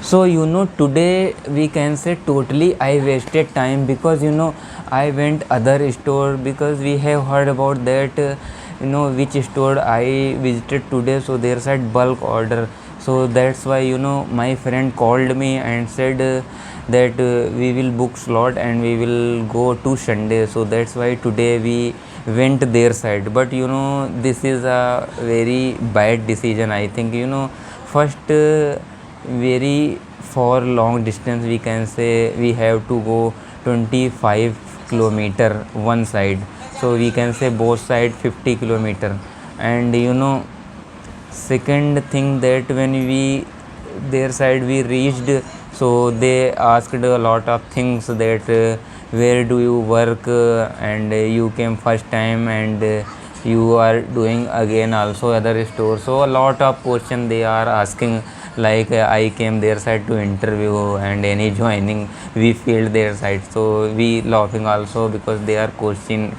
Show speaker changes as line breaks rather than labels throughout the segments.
So today we can say totally I wasted time, because I went other store, because we have heard about that, which store I visited today. So there said bulk order. So that's why my friend called me and said that we will book slot and we will go to Sunday. So that's why today we went their side. But this is a very bad decision, I think. First, very for long distance, we can say we have to go 25 kilometer one side. So we can say both side 50 kilometer. And second thing, that when we their side we reached, so they asked a lot of things, that where do you work, and you came first time, and you are doing again also other store. So a lot of question they are asking, like I came their side to interview, and any joining we failed their side. So we laughing also, because they are questioning.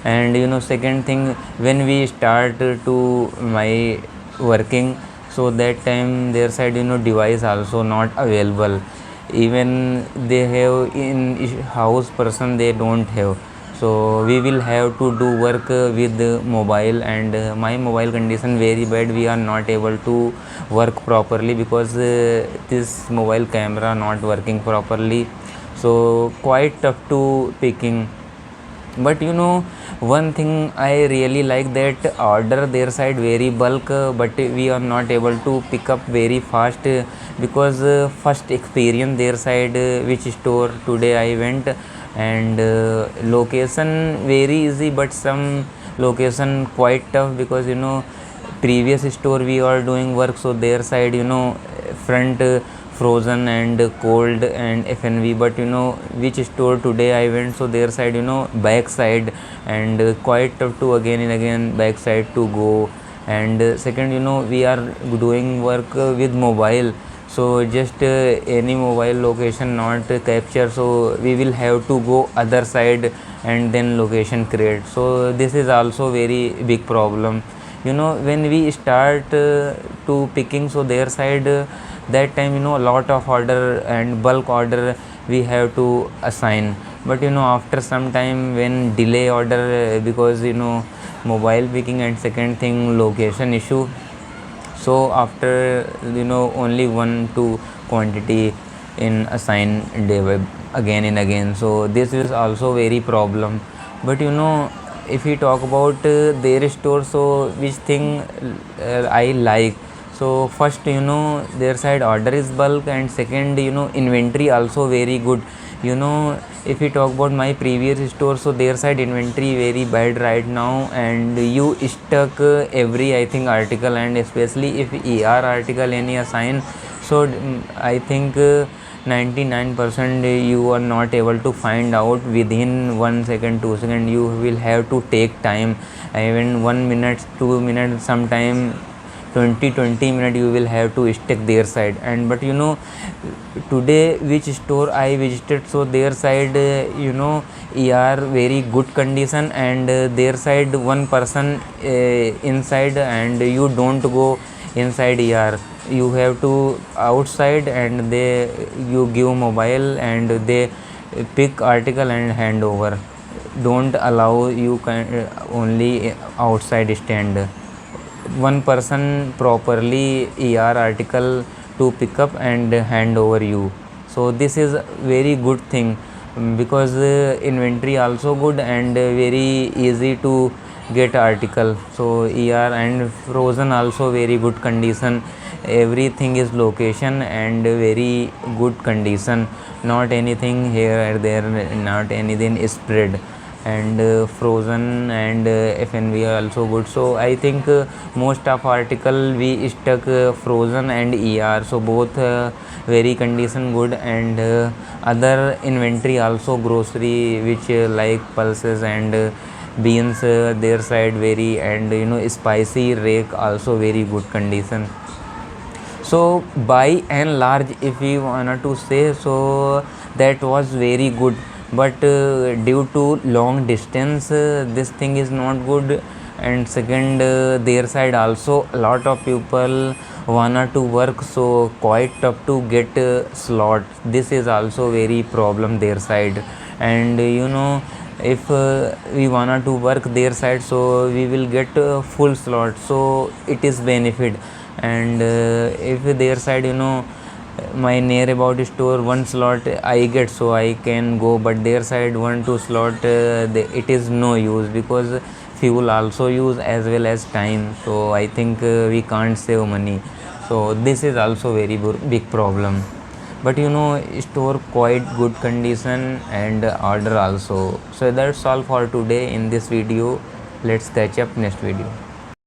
And second thing, when we start to my working, so that time their side device also not available. Even they have in house person, they don't have. So we will have to do work with mobile, and my mobile condition very bad, we are not able to work properly, because this mobile camera not working properly. So quite tough to picking. But one thing I really like, that order their side very bulk, but we are not able to pick up very fast, because first experience their side, which store today I went. And location very easy, but some location quite tough, because previous store we are doing work, so their side front frozen and cold and FNV. But which store today I went, so their side back side, and quite tough to again and again back side to go. And second, we are doing work with mobile, so just any mobile location not capture, so we will have to go other side and then location create. So this is also very big problem. When we start to picking, so their side, that time a lot of order and bulk order we have to assign. But after some time, when delay order, because mobile picking, and second thing location issue. So after only one to quantity in assign day web again and again, so this is also very problem. But if we talk about their store, so which thing I like. So first, their side order is bulk, and second, inventory also very good. If we talk about my previous store, so their side inventory very bad right now, and you stuck every, I think, article, and especially if article any assign. So I think 99% you are not able to find out within 1 second, 2 second. You will have to take time, even 1 minute, 2 minutes, sometime 20 minutes you will have to stick their side. And but today which store I visited, so their side are very good condition, and their side one person inside, and you don't go inside you have to outside, and they you give mobile, and they pick article and hand over. Don't allow you can only outside stand. One person properly article to pick up and hand over you. So this is very good thing, because inventory also good, and very easy to get article. So and frozen also very good condition. Everything is location and very good condition, not anything here or there, not anything spread. And frozen and FNV are also good. So I think most of article we stuck frozen and so both very condition good. And other inventory also grocery, which like pulses and beans, their side very, and spicy rake also very good condition. So by and large, if we wanted to say, so that was very good. But due to long distance, this thing is not good. And second, their side also a lot of people wanna to work, so quite tough to get slot. This is also very problem their side. And if we wanna to work their side, so we will get full slot, so it is benefit. And if their side, my near about store one slot I get, so I can go, but their side 1 2 slot, it is no use, because fuel also use as well as time. So I think we can't save money. So this is also very big problem. But store quite good condition and order also. So that's all for today in this video. Let's catch up next video.